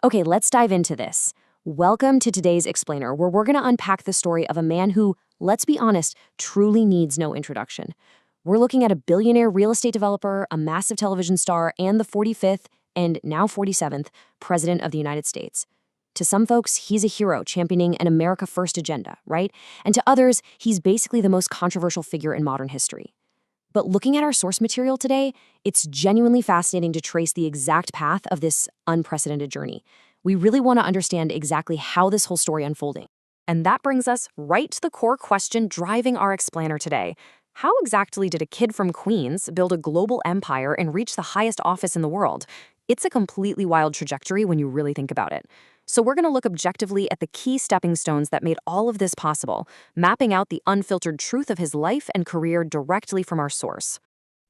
Okay, let's dive into this. Welcome to today's Explainer, where we're going to unpack the story of a man who, let's be honest, truly needs no introduction. We're looking at a billionaire real estate developer, a massive television star, and the 45th, and now 47th, President of the United States. To some folks, he's a hero championing an America First agenda, right? And to others, he's basically the most controversial figure in modern history. But looking at our source material today, it's genuinely fascinating to trace the exact path of this unprecedented journey. We really want to understand exactly how this whole story unfolding. And that brings us right to the core question driving our explainer today. How exactly did a kid from Queens build a global empire and reach the highest office in the world? It's a completely wild trajectory when you really think about it. So we're going to look objectively at the key stepping stones that made all of this possible, mapping out the unfiltered truth of his life and career directly from our source.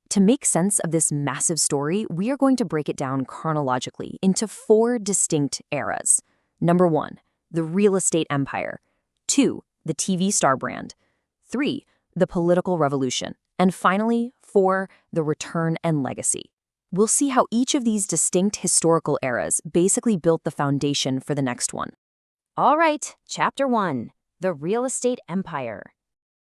To make sense of this massive story, we are going to break it down chronologically into 4 distinct eras. Number 1, the real estate empire. 2, the TV star brand. 3, the political revolution. And finally, 4, the return and legacy. We'll see how each of these distinct historical eras basically built the foundation for the next one. All right, Chapter 1, the real estate empire.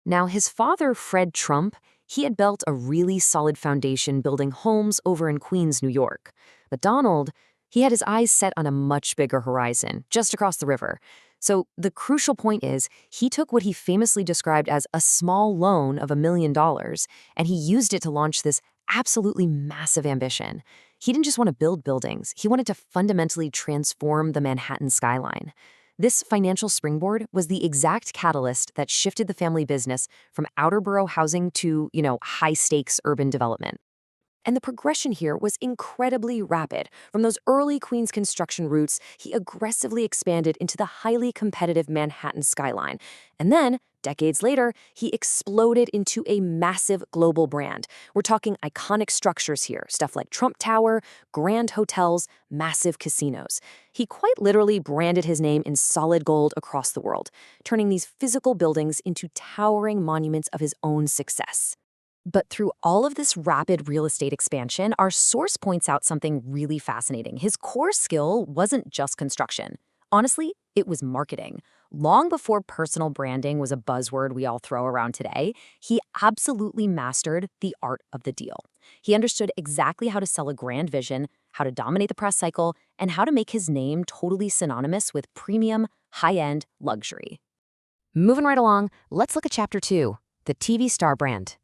Now, his father, Fred Trump, he had built a really solid foundation building homes over in Queens, New York. But Donald, he had his eyes set on a much bigger horizon, just across the river. So the crucial point is, he took what he famously described as a small loan of $1 million, and he used it to launch this absolutely massive ambition. He didn't just want to build buildings, he wanted to fundamentally transform the Manhattan skyline. This financial springboard was the exact catalyst that shifted the family business from outer borough housing to, high-stakes urban development. And the progression here was incredibly rapid. From those early Queens construction roots, he aggressively expanded into the highly competitive Manhattan skyline. And then, decades later, he exploded into a massive global brand. We're talking iconic structures here, stuff like Trump Tower, grand hotels, massive casinos. He quite literally branded his name in solid gold across the world, turning these physical buildings into towering monuments of his own success. But through all of this rapid real estate expansion, our source points out something really fascinating. His core skill wasn't just construction. Honestly, it was marketing. Long before personal branding was a buzzword we all throw around today, he absolutely mastered the art of the deal. He understood exactly how to sell a grand vision, how to dominate the press cycle, and how to make his name totally synonymous with premium, high-end luxury. Moving right along, let's look at Chapter 2, the TV star brand.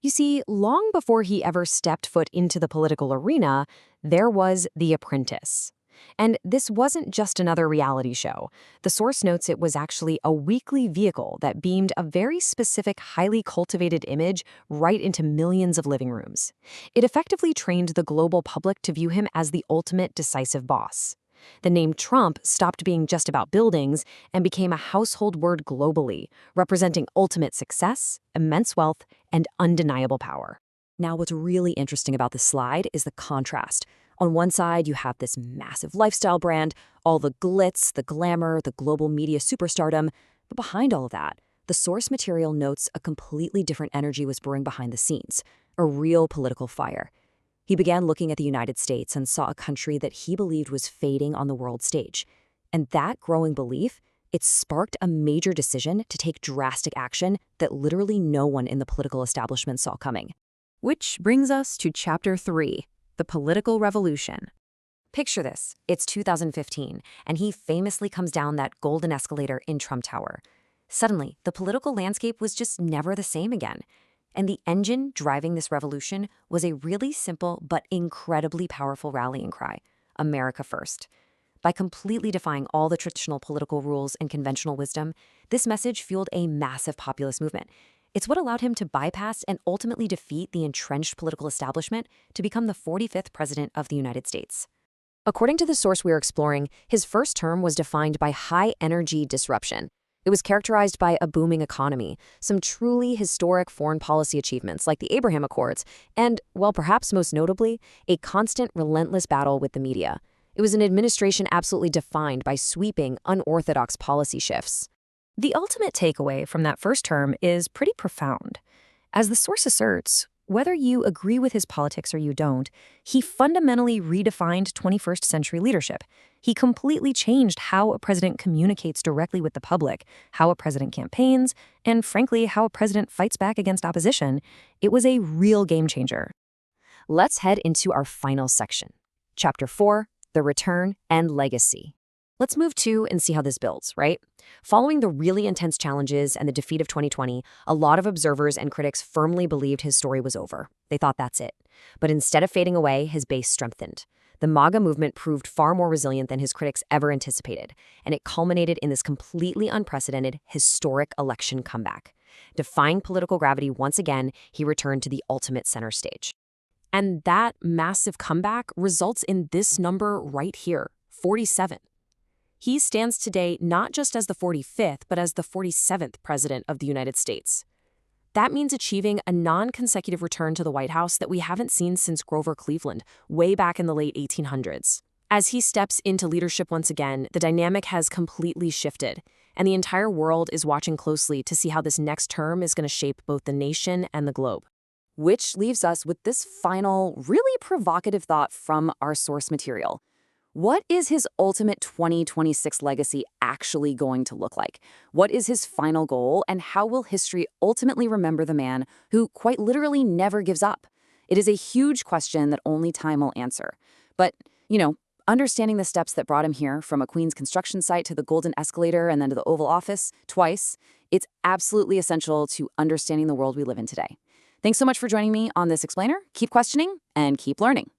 You see, long before he ever stepped foot into the political arena, there was The Apprentice. And this wasn't just another reality show. The source notes it was actually a weekly vehicle that beamed a very specific, highly cultivated image right into millions of living rooms. It effectively trained the global public to view him as the ultimate decisive boss. The name Trump stopped being just about buildings and became a household word globally, representing ultimate success, immense wealth, and undeniable power. Now, what's really interesting about this slide is the contrast. On one side, you have this massive lifestyle brand, all the glitz, the glamour, the global media superstardom. But behind all of that, the source material notes a completely different energy was brewing behind the scenes, a real political fire. He began looking at the United States and saw a country that he believed was fading on the world stage. And that growing belief, it sparked a major decision to take drastic action that literally no one in the political establishment saw coming. Which brings us to Chapter 3, the political revolution. Picture this, it's 2015, and he famously comes down that golden escalator in Trump Tower. Suddenly, the political landscape was just never the same again. And the engine driving this revolution was a really simple but incredibly powerful rallying cry: America First. By completely defying all the traditional political rules and conventional wisdom, this message fueled a massive populist movement. It's what allowed him to bypass and ultimately defeat the entrenched political establishment to become the 45th President of the United States. According to the source we're exploring, his first term was defined by high-energy disruption. It was characterized by a booming economy, some truly historic foreign policy achievements like the Abraham Accords, and, well, perhaps most notably, a constant, relentless battle with the media. It was an administration absolutely defined by sweeping, unorthodox policy shifts. The ultimate takeaway from that first term is pretty profound. As the source asserts, whether you agree with his politics or you don't, he fundamentally redefined 21st century leadership. He completely changed how a president communicates directly with the public, how a president campaigns, and frankly, how a president fights back against opposition. It was a real game changer. Let's head into our final section. Chapter 4, The Return and Legacy. Let's move to and see how this builds, right? Following the really intense challenges and the defeat of 2020, a lot of observers and critics firmly believed his story was over. They thought that's it. But instead of fading away, his base strengthened. The MAGA movement proved far more resilient than his critics ever anticipated, and it culminated in this completely unprecedented, historic election comeback. Defying political gravity once again, he returned to the ultimate center stage. And that massive comeback results in this number right here, 47. He stands today not just as the 45th, but as the 47th president of the United States. That means achieving a non-consecutive return to the White House that we haven't seen since Grover Cleveland, way back in the late 1800s. As he steps into leadership once again, the dynamic has completely shifted, and the entire world is watching closely to see how this next term is going to shape both the nation and the globe. Which leaves us with this final, really provocative thought from our source material. What is his ultimate 2026 legacy actually going to look like? What is his final goal, and how will history ultimately remember the man who quite literally never gives up? It is a huge question that only time will answer. But, understanding the steps that brought him here, from a Queens construction site to the Golden Escalator and then to the Oval Office twice, it's absolutely essential to understanding the world we live in today. Thanks so much for joining me on this explainer. Keep questioning and keep learning.